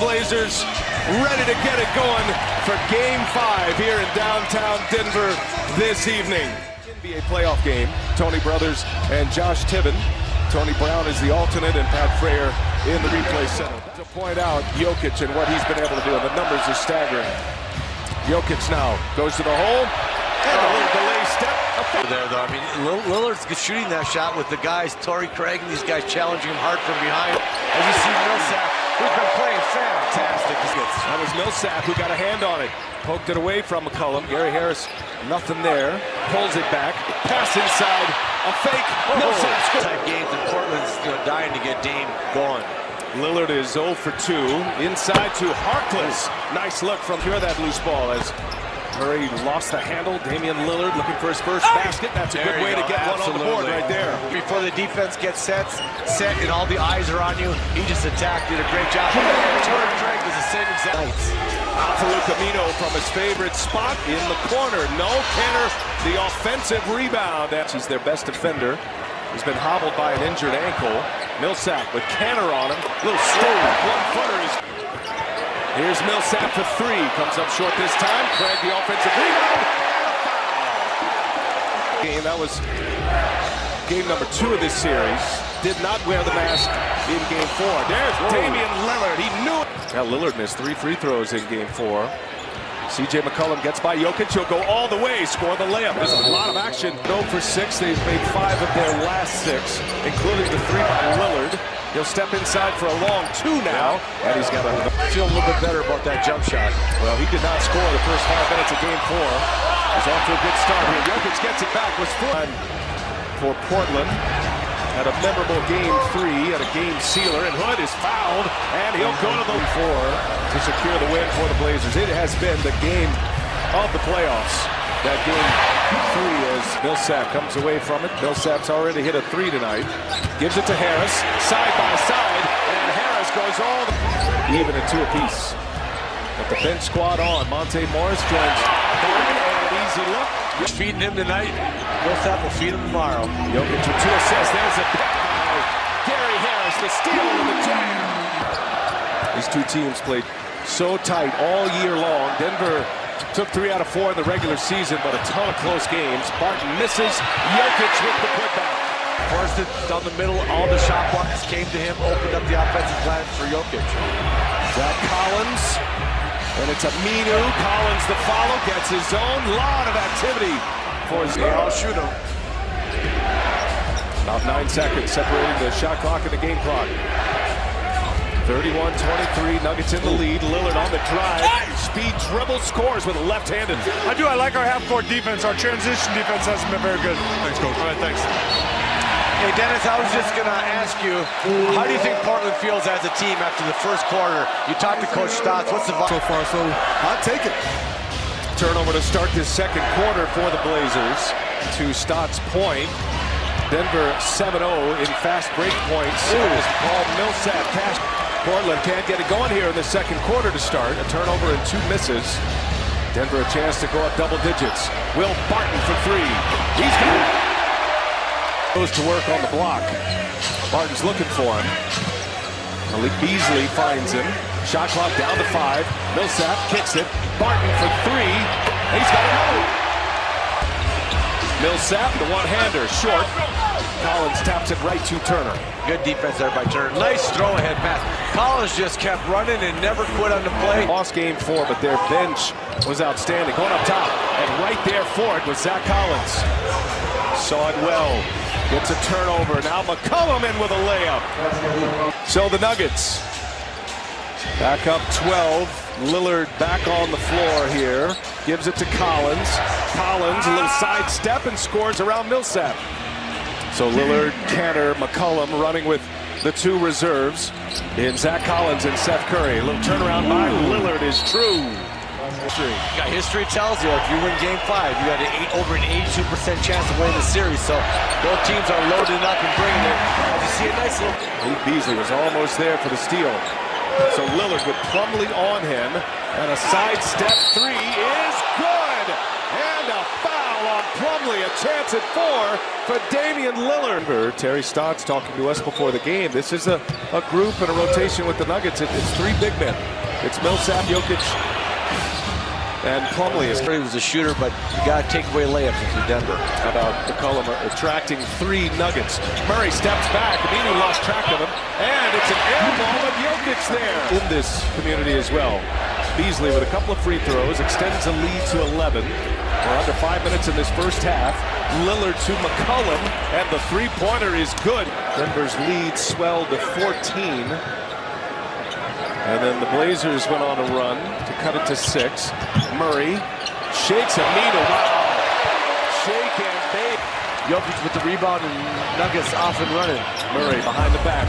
Trailblazers ready to get it going for Game 5 here in downtown Denver this evening. NBA playoff game, Tony Brothers and Josh Tibbin. Tony Brown is the alternate and Pat Frayer in the replay center. To point out Jokic and what he's been able to do, and the numbers are staggering. Jokic now goes to the hole, and a little delay step. There though, I mean, Lillard's shooting that shot with the guys, Torrey Craig and these guys challenging him hard from behind. As you see Millsap, who's been playing fantastic. That was Millsap who got a hand on it. Poked it away from McCollum. Gary Harris, nothing there. Pulls it back. Pass inside. A fake. Millsap scores. Type games in Portland's dying to get Dame going. Lillard is 0 for 2. Inside to Harkless. Nice look from here, that loose ball as Murray lost the handle. Damian Lillard looking for his first basket. That's a good way to get one on the board right there. Before the defense gets set and all the eyes are on you, he just attacked, did a great job. Torrey Craig was the same exact. Alfredo Camino from his favorite spot in the corner. No, Kenner, the offensive rebound. He's their best defender. He's been hobbled by an injured ankle. Millsap with Kenner on him. Little step back, one-footer. Here's Millsap for 3. Comes up short this time. Craig, the offensive rebound. That was game number 2 of this series. Did not wear the mask in game 4. There's Damian Lillard. He knew it. Now Lillard missed 3 free throws in game 4. C.J. McCollum gets by Jokic. He'll go all the way, score the layup. There's a lot of action. 0 for 6. They've made 5 of their last 6, including the 3 by Lillard. He'll step inside for a long 2 now, and he's got a feel a little bit better about that jump shot. Well, he did not score the first 5 minutes of game 4. He's off to a good start here. Jokic gets it back. Was fun for Portland. Had a memorable game 3 at a game sealer, and Hood is fouled, and he'll go to the 4 to secure the win for the Blazers. It has been the game of the playoffs. That game 3 as Millsap comes away from it. Millsap's already hit a 3 tonight. Gives it to Harris, side by side, and Harris goes all even at 2 apiece. But the bench squad on. Monte Morris joins Barton, and an easy look. Feeding him tonight. Millsap will feed him tomorrow. Jokic with 2 assists. There's a pick by Gary Harris, the steal of the jam. These 2 teams played so tight all year long. Denver took 3 out of 4 in the regular season, but a ton of close games. Barton misses. Jokic with the putback. Forced it down the middle. All the shot blocks came to him. Opened up the offensive plan for Jokic. Zach Collins. And it's Aminu. Collins the follow. Gets his own. Lot of activity for his game. I'll shoot him. About 9 seconds separating the shot clock and the game clock. 31-23, Nuggets in the lead. Lillard on the drive. Speed dribble, scores with a left-handed. I like our half-court defense. Our transition defense hasn't been very good. Thanks, Coach. All right, thanks. Hey, Dennis, I was just going to ask you, how do you think Portland feels as a team after the first quarter? You talked to Coach Stotts. What's the vibe so far? So I'll take it. Turnover to start this second quarter for the Blazers. To Stotts' point, Denver 7-0 in fast break points. As Paul Millsap cash. Portland can't get it going here in the second quarter to start. A turnover and 2 misses. Denver a chance to go up double digits. Will Barton for 3. He's got it. Goes to work on the block. Barton's looking for him. Malik Beasley finds him. Shot clock down to 5. Millsap kicks it. Barton for 3. He's got another. Millsap, the one-hander, short. Collins taps it right to Turner. Good defense there by Turner. Nice throw-ahead pass. Collins just kept running and never quit on the play. Lost game 4, but their bench was outstanding. Going up top, and right there for it was Zach Collins. Saw it well. Gets a turnover. Now McCollum in with a layup. So the Nuggets back up 12. Lillard back on the floor here. Gives it to Collins. Collins, a little sidestep and scores around Millsap. So Lillard, Cantor, McCollum running with the 2 reserves in Zach Collins and Seth Curry. A little turnaround by Lillard is true. History tells you if you win game 5, you got over an 82% chance of winning the series. So both teams are loading up and bringing it. You see a nice little. Malik Beasley was almost there for the steal. So Lillard with Plumlee on him, and a sidestep 3 is good, and a foul foul on Plumlee. A chance at 4 for Damian Lillard. Terry Stotts talking to us before the game. This is a group and a rotation with the Nuggets. It's 3 big men. It's Millsap, Jokic, and Plumlee. He was a shooter, but you got to take away layups if you're Denver. How about McCollum attracting 3 Nuggets? Murray steps back. Aminu lost track of him. And it's an air ball of Jokic there. In this community as well. Beasley with a couple of free throws extends the lead to 11. We're under 5 minutes in this first half. Lillard to McCollum, and the three-pointer is good. Denver's lead swelled to 14. And then the Blazers went on a run to cut it to 6. Murray shakes Aminu. Wow. Shake and bake. Jokic with the rebound and Nuggets off and running. Murray behind the back.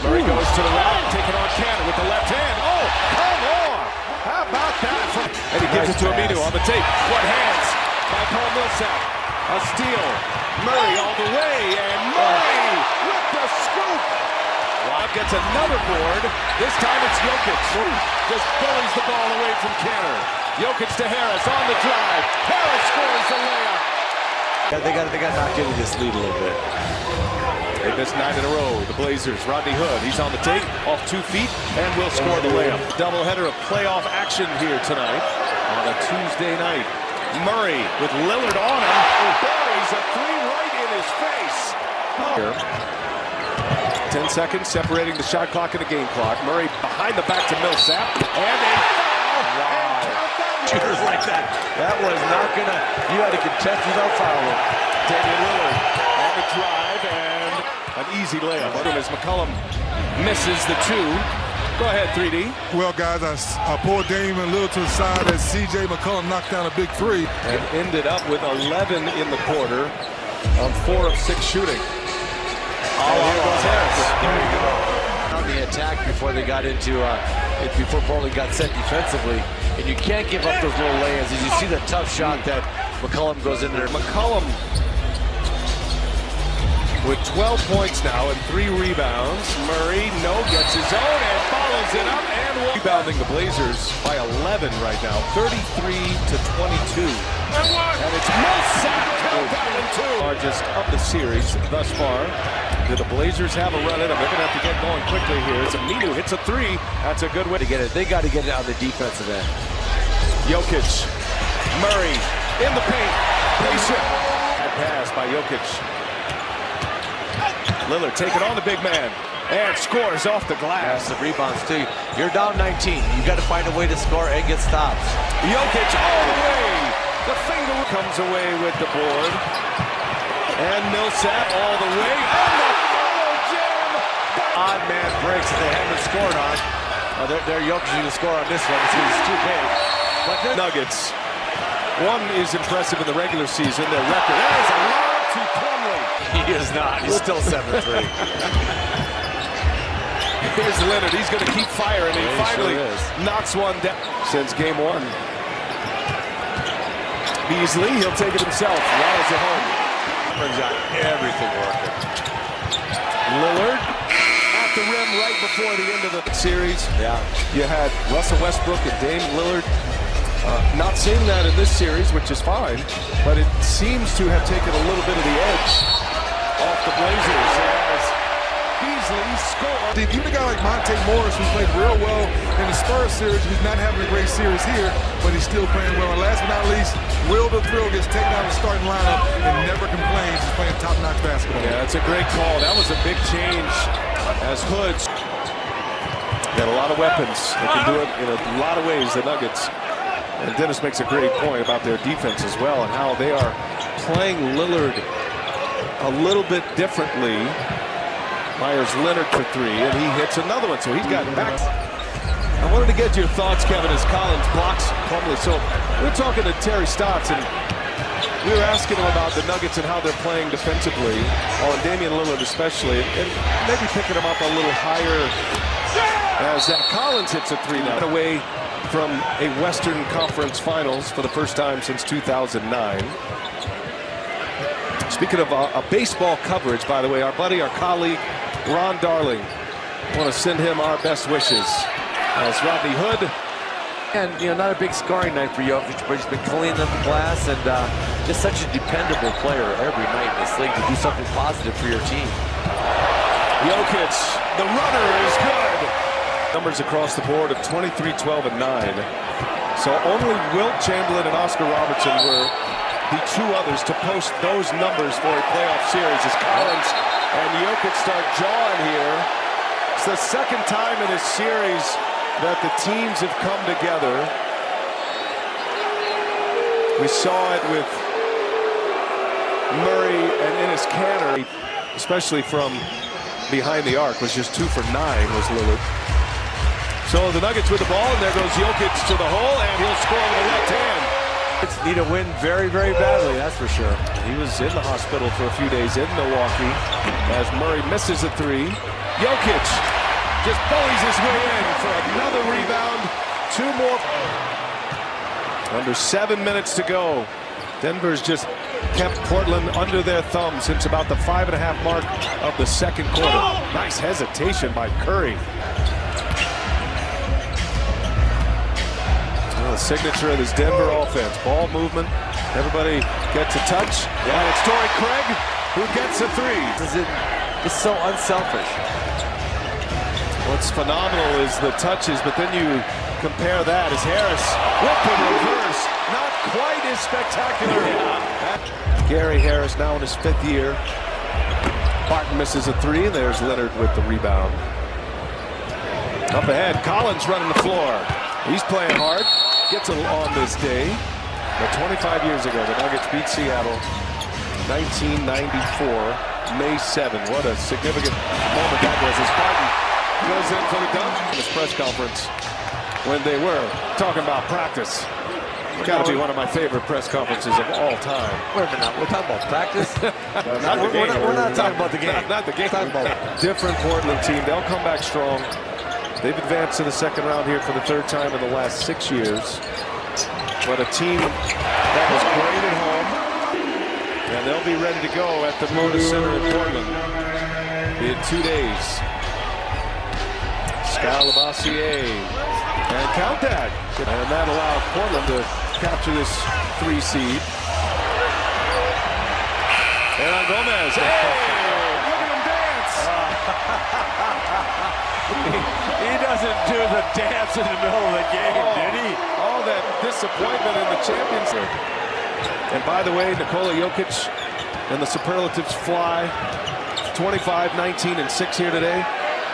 Murray goes to the right, taking on Cannon with the left hand. Oh, come on! How about that? And he gives it to Aminu on the tape. What hands by Paul Millsap. A steal. Murray all the way, and Murray with the scoop. Wow, gets another board. This time it's Jokic. Just bullies the ball away from Cannon. Jokic to Harris on the drive. Harris scores the layup. Yeah, they got to knock into this lead a little bit. They missed 9 in a row. The Blazers. Rodney Hood. He's on the tape, off 2 feet, and will score the layup. Doubleheader of playoff action here tonight on a Tuesday night. Murray with Lillard on him. Buries a 3 right in his face. Here. 10 seconds separating the shot clock and the game clock. Murray behind the back to Millsap, and a foul. Wow. Shooters like that. That was not gonna. You had to contest without fouling. Damian Lillard on the drive, and an easy layup. As McCollum misses the 2. Go ahead, 3D. Well, guys, I pulled Damian Lillard to the side as C.J. McCollum knocked down a big 3. And ended up with 11 in the quarter on 4 of 6 shooting. Here goes Harris. There you go. On the attack before they got into before Portland got set defensively, and you can't give up those little layers. As you see the tough shot that McCollum goes in there. McCollum with 12 points now and 3 rebounds. Murray gets his own and follows it up and rebounding the Blazers by 11 right now, 33-22. And it's Millsap down in 2. Largest of the series thus far. Do the Blazers have a run in them? They're going to have to get going quickly here. As Aminu hits a 3. That's a good way to get it. They got to get it on the defensive end. Jokic. Murray in the paint. Patient. Bad pass by Jokic. Lillard taking on the big man and scores off the glass. The rebounds too. You're down 19. You got to find a way to score and get stops. Jokic all the way. The finger comes away with the board. And Millsap all the way. And the follow jam. Odd man breaks that they haven't scored on. They're Jokic going to score on this one. It's too big. But Nuggets. One is impressive in the regular season. Their record. That is a lob to Plumlee. He is not. He's still 7-3. Here's Leonard. He's going to keep firing. He finally knocks one down since game 1. Beasley, he'll take it himself. Riles it home. Brings out everything working. Lillard at the rim right before the end of the series. Yeah. You had Russell Westbrook and Dame Lillard. Not seeing that in this series, which is fine, but it seems to have taken a little bit of the edge off the Blazers as Beasley scored. Even a guy like Monte Morris, who played real well in the Spurs series, who's not having a great series here, but he's still playing well. And last but not least, Will the Thrill gets taken out of the starting lineup and never complains. He's playing top-notch basketball. Yeah, that's a great call. That was a big change as Hoods got a lot of weapons. They can do it in a lot of ways, the Nuggets. And Dennis makes a great point about their defense as well and how they are playing Lillard a little bit differently. Myers Leonard for 3, and he hits another one, so he's gotten back. I wanted to get your thoughts, Kevin, as Collins blocks Plumlee. So we're talking to Terry Stotts, and we were asking him about the Nuggets and how they're playing defensively, on Damian Lillard especially, and maybe picking him up a little higher as Collins hits a 3 now. Away from a Western Conference Finals for the first time since 2009. Speaking of a baseball coverage, by the way, our buddy, our colleague, Ron Darling, I want to send him our best wishes. As Rodney Hood And, not a big scoring night for Jokic, but he's been cleaning up the glass and just such a dependable player every night in this league to do something positive for your team. Jokic, the runner is good. Numbers across the board of 23, 12, and 9. So only Wilt Chamberlain and Oscar Robertson were the two others to post those numbers for a playoff series as Collins and Jokic start jawing here. It's the second time in this series that the teams have come together. We saw it with Murray and Enes Kanter, especially from behind the arc, was just 2 for 9 was Lillard. So the Nuggets with the ball, and there goes Jokic to the hole, and he'll score with the left hand. Nuggets need a win very, very badly, that's for sure. He was in the hospital for a few days in Milwaukee as Murray misses a 3. Jokic just bullies his way in for another rebound. 2 more. Under 7 minutes to go. Denver's just kept Portland under their thumb since about the 5.5 mark of the second quarter. Nice hesitation by Curry. Well, the signature of this Denver offense. Ball movement. Everybody gets a touch. And it's Torrey Craig who gets a 3. It's so unselfish. What's phenomenal is the touches, but then you compare that as Harris whip in reverse. Not quite as spectacular. Gary Harris now in his 5th year. Barton misses a 3. There's Leonard with the rebound. Up ahead, Collins running the floor. He's playing hard. Gets it on this day. But 25 years ago, the Nuggets beat Seattle. 1994, May 7. What a significant moment that was as Barton goes in for the dunk in this press conference when they were talking about practice. Got to be one of my favorite press conferences of all time. Wait a minute, we're talking about practice? We're not talking about the game. Not the game. We're talking about different Portland team. They'll come back strong. They've advanced to the second round here for the 3rd time in the last 6 years. But a team that was great at home, and they'll be ready to go at the Moda Center in Portland in 2 days. Skal Labissiere, and count that. And that allowed Portland to capture this 3 seed. And on Gomez. Hey, look at him dance. He doesn't do the dance in the middle of the game, did he? All that disappointment in the championship. And by the way, Nikola Jokic and the superlatives fly. 25, 19, and 6 here today.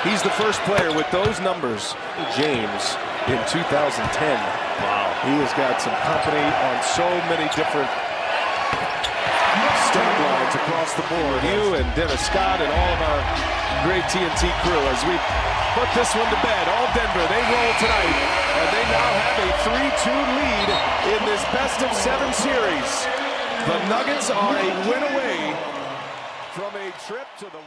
He's the first player with those numbers. James in 2010. Wow. He has got some company on so many different stat lines across the board. You and Dennis Scott and all of our great TNT crew as we put this one to bed. All Denver, they roll tonight. And they now have a 3-2 lead in this best-of-7 series. The Nuggets are a win away from a trip to the